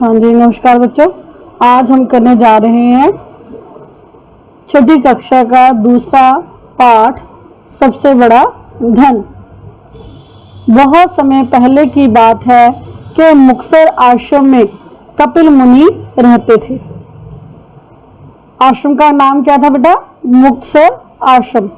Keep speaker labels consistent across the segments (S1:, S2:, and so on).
S1: हाँ जी, नमस्कार बच्चों। आज हम करने जा रहे हैं छठी कक्षा का दूसरा पाठ, सबसे बड़ा धन। बहुत समय पहले की बात है कि मुक्तसर आश्रम में कपिल मुनि रहते थे। आश्रम का नाम क्या था बेटा? मुक्तसर आश्रम।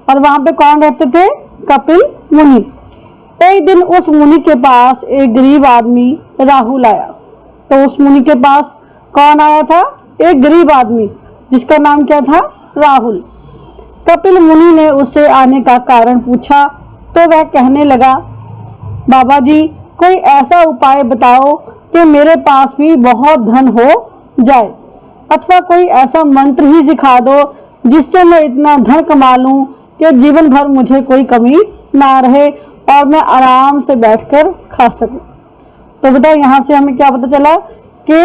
S1: और वहां पे कौन रहते थे? कपिल मुनि। एक दिन उस मुनि के पास एक गरीब आदमी राहुल आया। तो उस मुनि के पास कौन आया था? एक गरीब आदमी जिसका नाम क्या था? राहुल। कपिल मुनि ने उससे आने का कारण पूछा तो वह कहने लगा, बाबा जी, कोई ऐसा उपाय बताओ कि मेरे पास भी बहुत धन हो जाए, अथवा कोई ऐसा मंत्र ही सिखा दो जिससे मैं इतना धन कमा लूं कि जीवन भर मुझे कोई कमी ना रहे और मैं आराम से बैठकर खा सकूं। तो बेटा यहाँ से हमें क्या पता चला कि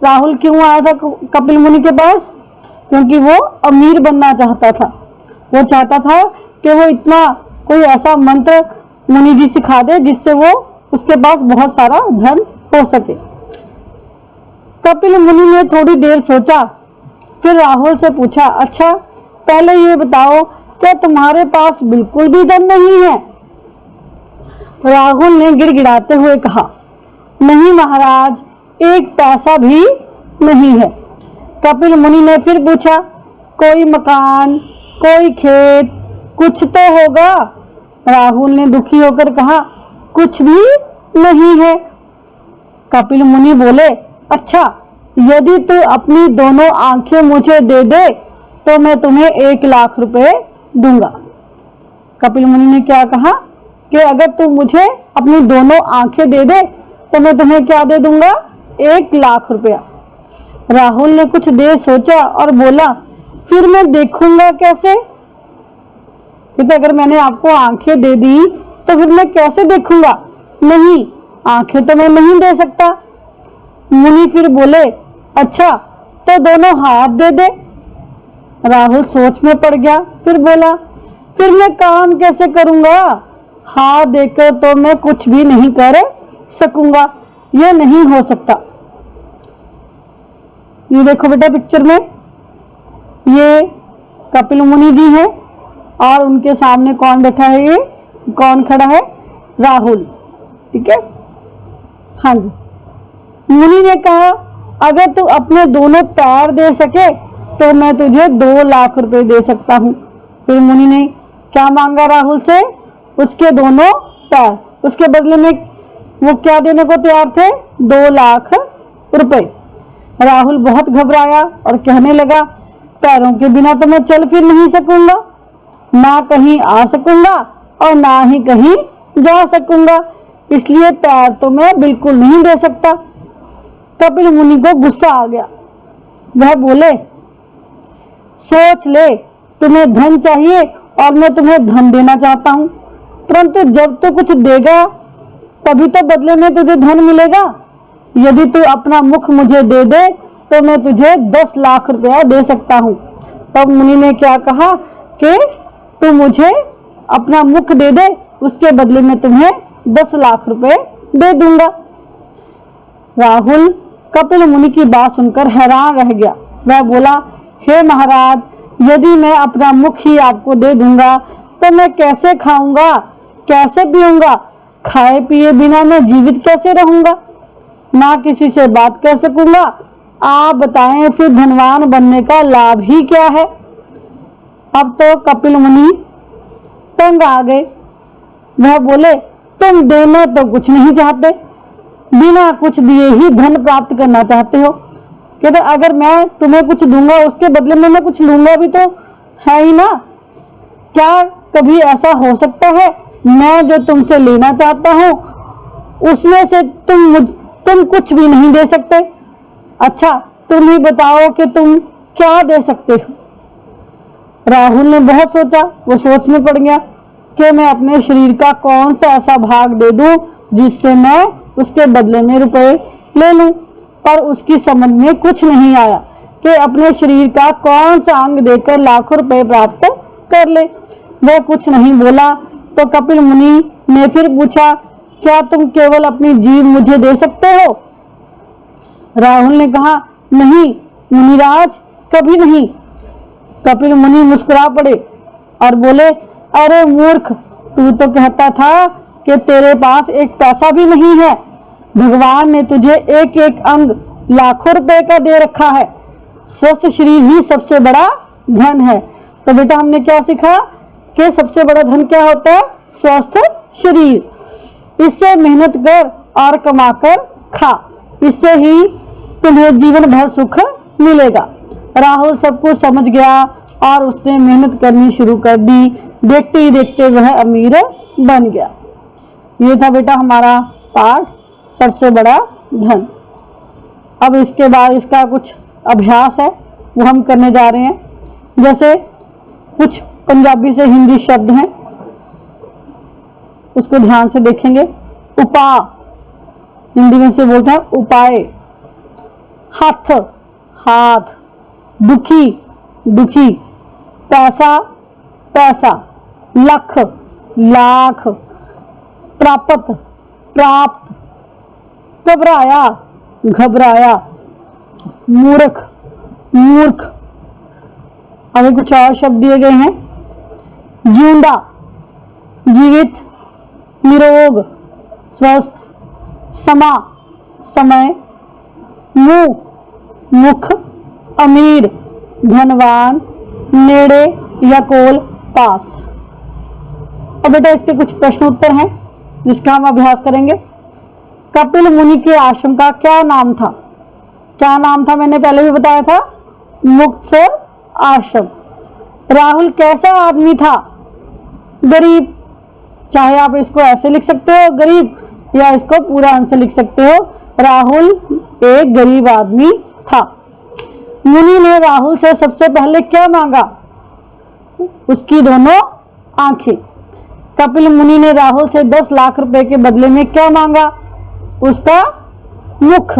S1: राहुल क्यों आया था कपिल मुनि के पास? क्योंकि वो अमीर बनना चाहता था। वो चाहता था कि वो इतना कोई ऐसा मंत्र मुनि जी सिखा दे जिससे वो उसके पास बहुत सारा धन हो सके। कपिल मुनि ने थोड़ी देर सोचा, फिर राहुल से पूछा, अच्छा पहले ये बताओ, क्या तुम्हारे पास बिल्कुल भी धन नहीं है? राहुल ने गिड़गिड़ाते हुए कहा, नहीं महाराज, एक पैसा भी नहीं है। कपिल मुनि ने फिर पूछा, कोई मकान, कोई खेत, कुछ तो होगा? राहुल ने दुखी होकर कहा, कुछ भी नहीं है। कपिल मुनि बोले, अच्छा यदि तू अपनी दोनों आंखें मुझे दे दे तो मैं तुम्हें 1 लाख रुपए दूंगा। कपिल मुनि ने क्या कहा कि अगर तू मुझे अपनी दोनों आंखें दे दे तो मैं तुम्हें क्या दे दूंगा? 1 लाख रुपया। राहुल ने कुछ देर सोचा और बोला, फिर मैं देखूंगा कैसे? क्योंकि अगर मैंने आपको आंखें दे दी तो फिर मैं कैसे देखूंगा? नहीं, आंखें तो मैं नहीं दे सकता। मुनि फिर बोले, अच्छा तो दोनों हाथ दे दे। राहुल सोच में पड़ गया, फिर बोला, फिर मैं काम कैसे करूंगा? हाथ देकर तो मैं कुछ भी नहीं कर सकूंगा, यह नहीं हो सकता। ये देखो बेटा पिक्चर में, ये कपिल मुनि जी हैं और उनके सामने कौन बैठा है? ये कौन खड़ा है? राहुल। ठीक है, हाँ जी। मुनि ने कहा, अगर तू अपने दोनों पैर दे सके तो मैं तुझे 2 लाख रुपए दे सकता हूँ। फिर मुनि ने क्या मांगा राहुल से? उसके दोनों पैर। उसके बदले में वो क्या देने को तैयार थे? 2 लाख रुपए। राहुल बहुत घबराया और कहने लगा, पैरों के बिना तो मैं चल फिर नहीं सकूंगा, ना कहीं आ सकूंगा और ना ही कहीं जा सकूंगा, इसलिए पैर तो मैं बिल्कुल नहीं दे सकता। कपिल मुनि को गुस्सा आ गया। वह बोले, सोच ले, तुम्हें धन चाहिए और मैं तुम्हें धन देना चाहता हूं, परंतु जब तू कुछ देगा तभी तो बदले में तुझे धन मिलेगा। यदि तू अपना मुख मुझे दे दे तो मैं तुझे 10 लाख रुपया दे सकता हूं। तब मुनि ने क्या कहा कि तू मुझे अपना मुख दे दे, उसके बदले में तुम्हें 10 लाख रुपए दे दूंगा। राहुल कपिल मुनि की बात सुनकर हैरान रह गया। वह बोला, हे महाराज, यदि मैं अपना मुख ही आपको दे दूंगा तो मैं कैसे खाऊंगा, कैसे पीऊंगा? खाए पिए बिना मैं जीवित कैसे रहूंगा? ना किसी से बात कर सकूंगा। आप बताएं, फिर धनवान बनने का लाभ ही क्या है? अब तो कपिल मुनि तंग आ गए। वह बोले, तुम देना तो कुछ नहीं चाहते, बिना कुछ दिए ही धन प्राप्त करना चाहते हो। कहते अगर मैं तुम्हें कुछ दूंगा उसके बदले में मैं कुछ लूंगा भी तो है ही ना। क्या कभी ऐसा हो सकता है मैं जो तुमसे लेना चाहता हूं उसमें से तुम कुछ भी नहीं दे सकते? अच्छा तुम ही बताओ कि तुम क्या दे सकते हो? राहुल ने बहुत सोचा। वो सोच में पड़ गया कि मैं अपने शरीर का कौन सा ऐसा भाग दे दूं जिससे मैं उसके बदले में रुपए ले लूं, पर उसकी समझ में कुछ नहीं आया कि अपने शरीर का कौन सा अंग देकर लाखों रुपए प्राप्त कर ले। वह कुछ नहीं बोला तो कपिल मुनि ने फिर पूछा, क्या तुम केवल अपनी जीभ मुझे दे सकते हो? राहुल ने कहा, नहीं मुनिराज, कभी नहीं। कपिल मुनि मुस्कुरा पड़े और बोले, अरे मूर्ख, तू तो कहता था कि तेरे पास एक पैसा भी नहीं है। भगवान ने तुझे एक एक अंग लाखों रुपए का दे रखा है। स्वस्थ शरीर ही सबसे बड़ा धन है। तो बेटा हमने क्या सीखा कि सबसे बड़ा धन क्या होता है? स्वस्थ शरीर। इससे मेहनत कर और कमाकर खा, इससे ही तुम्हें जीवन भर सुख मिलेगा। राहुल सब कुछ समझ गया और उसने मेहनत करनी शुरू कर दी। देखते ही देखते वह अमीर बन गया। ये था बेटा हमारा पाठ, सबसे बड़ा धन। अब इसके बाद इसका कुछ अभ्यास है, वो हम करने जा रहे हैं। जैसे कुछ पंजाबी से हिंदी शब्द हैं, उसको ध्यान से देखेंगे। उपा, हिंदी में से बोलते हैं उपाय। हाथ, हाथ। दुखी, दुखी। पैसा, पैसा। लख, लाख। प्राप्त, प्राप्त। घबराया, घबराया। मूर्ख, मूर्ख। अभी कुछ और शब्द दिए गए हैं। जिंदा, जीवित। निरोग, स्वस्थ। समा, समय। मुंह, मुख। अमीर, धनवान। नेड़े या कोल, पास। अब बेटा इसके कुछ प्रश्न उत्तर हैं जिसका हम अभ्यास करेंगे। कपिल मुनि के आश्रम का क्या नाम था? क्या नाम था? मैंने पहले भी बताया था, मुक्तसर आश्रम। राहुल कैसा आदमी था? गरीब। चाहे आप इसको ऐसे लिख सकते हो गरीब, या इसको पूरा आंसर लिख सकते हो, राहुल एक गरीब आदमी था। मुनि ने राहुल से सबसे पहले क्या मांगा? उसकी दोनों आंखें। कपिल मुनि ने राहुल से 10 लाख रुपए के बदले में क्या मांगा? उसका मुख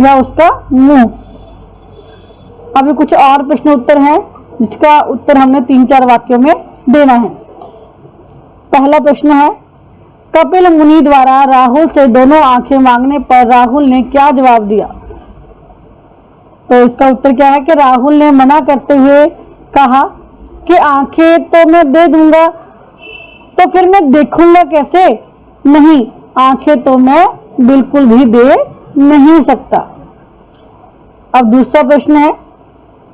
S1: या उसका मुंह। अभी कुछ और प्रश्न उत्तर हैं जिसका उत्तर हमने 3-4 वाक्यों में देना है। पहला प्रश्न है, कपिल मुनि द्वारा राहुल से दोनों आंखें मांगने पर राहुल ने क्या जवाब दिया? तो इसका उत्तर क्या है कि राहुल ने मना करते हुए कहा कि आंखें तो मैं दे दूंगा, तो फिर मैं देखूंगा कैसे? नहीं, आंखें तो मैं बिल्कुल भी दे नहीं सकता। अब दूसरा प्रश्न है,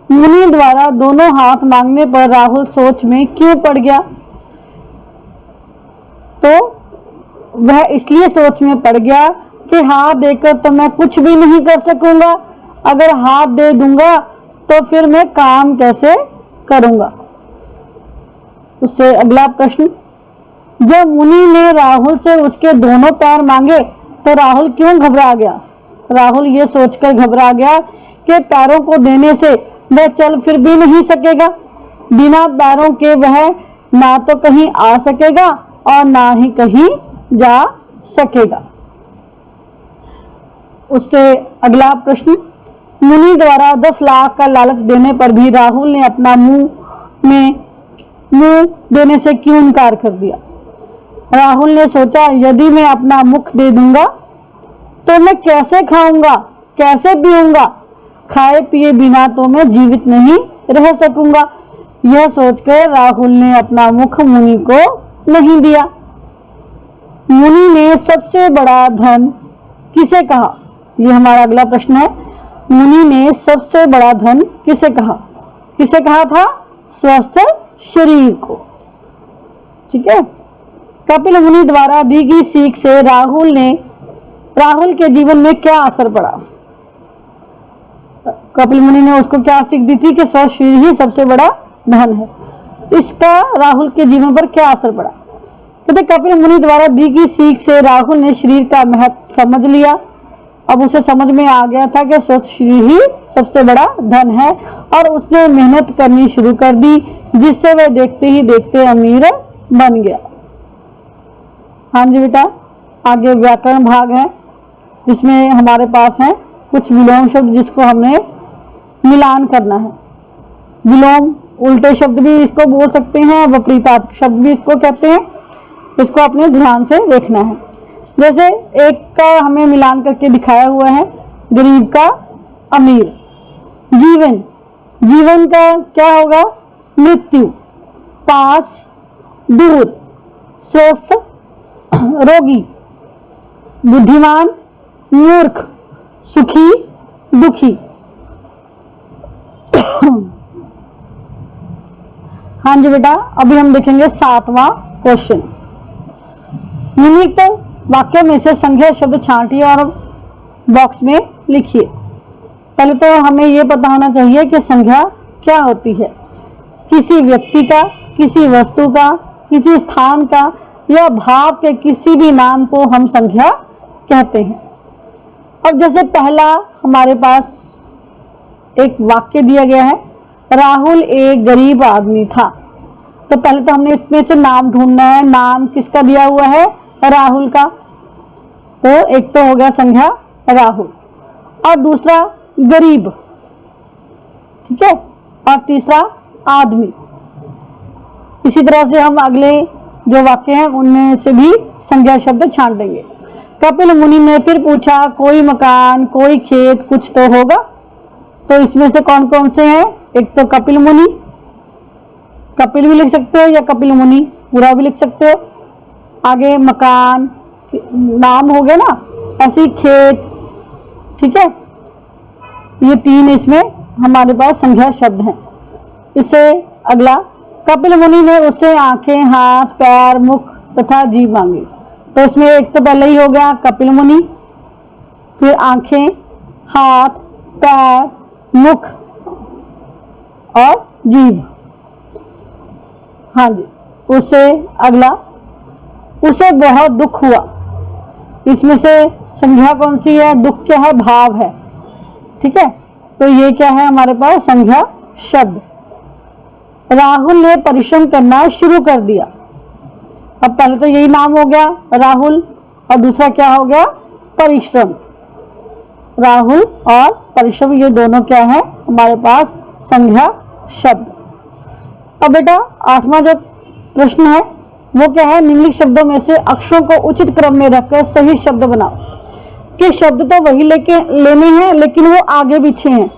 S1: मुनि द्वारा दोनों हाथ मांगने पर राहुल सोच में क्यों पड़ गया? तो वह इसलिए सोच में पड़ गया कि हाथ देकर तो मैं कुछ भी नहीं कर सकूंगा, अगर हाथ दे दूंगा तो फिर मैं काम कैसे करूंगा। उससे अगला प्रश्न, जब मुनि ने राहुल से उसके दोनों पैर मांगे तो राहुल क्यों घबरा गया? राहुल ये सोचकर घबरा गया कि पैरों को देने से वह चल फिर भी नहीं सकेगा। बिना पैरों के वह ना तो कहीं आ सकेगा और ना ही कहीं जा सकेगा। उससे अगला प्रश्न, मुनि द्वारा 10 लाख का लालच देने पर भी राहुल ने अपना मुंह देने से क्यों इनकार कर दिया? राहुल ने सोचा, यदि मैं अपना मुख दे दूंगा तो मैं कैसे खाऊंगा, कैसे पीऊंगा? खाए पिए बिना तो मैं जीवित नहीं रह सकूंगा। यह सोचकर राहुल ने अपना मुख मुनि को नहीं दिया। मुनि ने सबसे बड़ा धन किसे कहा? यह हमारा अगला प्रश्न है। मुनि ने सबसे बड़ा धन किसे कहा? किसे कहा था? स्वस्थ शरीर को। ठीक है। कपिल मुनि द्वारा दी गई सीख से राहुल के जीवन में क्या असर पड़ा? कपिल मुनि ने उसको क्या सीख दी थी कि स्वस्थ शरीर ही सबसे बड़ा धन है। इसका राहुल के जीवन पर क्या असर पड़ा? कहते कपिल मुनि द्वारा दी गई सीख से राहुल ने शरीर का महत्व समझ लिया। अब उसे समझ में आ गया था कि स्वस्थ शरीर ही सबसे बड़ा धन है और उसने मेहनत करनी शुरू कर दी, जिससे वह देखते ही देखते अमीर बन गया। हाँ जी बेटा, आगे व्याकरण भाग है जिसमें हमारे पास है कुछ विलोम शब्द जिसको हमने मिलान करना है। विलोम उल्टे शब्द भी इसको बोल सकते हैं, विपरीतार्थक शब्द भी इसको कहते हैं। इसको अपने ध्यान से देखना है। जैसे एक का हमें मिलान करके दिखाया हुआ है, गरीब का अमीर। जीवन, जीवन का क्या होगा? मृत्यु। पास, दूर। स्वस्थ, रोगी। बुद्धिमान, मूर्ख। सुखी, दुखी। हाँ जी बेटा, अभी हम देखेंगे 7वां क्वेश्चन। निम्नलिखित वाक्य में से संज्ञा शब्द छांटिए और बॉक्स में लिखिए। पहले तो हमें यह पता होना चाहिए कि संज्ञा क्या होती है। किसी व्यक्ति का, किसी वस्तु का, किसी स्थान का या भाव के किसी भी नाम को हम संज्ञा कहते हैं। अब जैसे पहला हमारे पास एक वाक्य दिया गया है, राहुल एक गरीब आदमी था। तो पहले तो हमने इसमें से नाम ढूंढना है। नाम किसका दिया हुआ है? राहुल का। तो एक तो हो गया संज्ञा राहुल, और दूसरा गरीब, ठीक है, और तीसरा आदमी। इसी तरह से हम अगले जो वाक्य हैं उनमें से भी संज्ञा शब्द छांटेंगे। कपिल मुनि ने फिर पूछा, कोई मकान, कोई खेत, कुछ तो होगा। तो इसमें से कौन कौन से हैं? एक तो कपिल मुनि, कपिल भी लिख सकते हो या कपिल मुनि पूरा भी लिख सकते हो। आगे मकान, नाम हो गया ना, ऐसी खेत, ठीक है। ये तीन इसमें हमारे पास संज्ञा शब्द हैं। इससे अगला, कपिल मुनि ने उससे आंखें, हाथ, पैर, मुख तथा जीभ मांगी। तो इसमें एक तो पहले ही हो गया कपिल मुनि, फिर आंखें, हाथ, पैर, मुख और जीभ। हाँ जी, उससे अगला, उसे बहुत दुख हुआ। इसमें से संज्ञा कौन सी है? दुख क्या है? भाव है, ठीक है। तो ये क्या है हमारे पास? संज्ञा शब्द। राहुल ने परिश्रम करना शुरू कर दिया। अब पहले तो यही नाम हो गया राहुल, और दूसरा क्या हो गया? परिश्रम। राहुल और परिश्रम, ये दोनों क्या है हमारे पास? संज्ञा शब्द। अब बेटा 8वां जो प्रश्न है वो क्या है? निम्नलिखित शब्दों में से अक्षरों को उचित क्रम में रखकर सही शब्द बनाओ। कि शब्द तो वही लेने हैं लेकिन वो आगे पीछे हैं,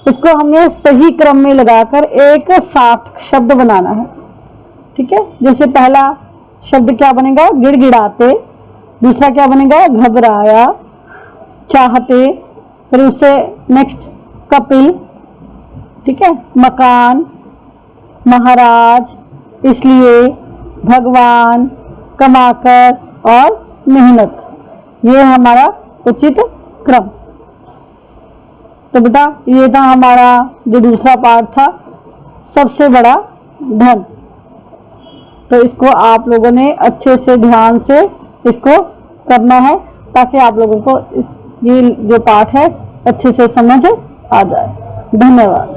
S1: इसको हमने सही क्रम में लगाकर एक सार्थक शब्द बनाना है, ठीक है। जैसे पहला शब्द क्या बनेगा? गिड़गिड़ाते। दूसरा क्या बनेगा? घबराया, चाहते। फिर उससे नेक्स्ट कपिल, ठीक है, मकान, महाराज, इसलिए, भगवान, कमाकर और मेहनत। ये हमारा उचित क्रम। तो बेटा ये था हमारा जो दूसरा पार्ट था, सबसे बड़ा धन। तो इसको आप लोगों ने अच्छे से ध्यान से इसको करना है ताकि आप लोगों को ये जो पाठ है अच्छे से समझ आ जाए। धन्यवाद।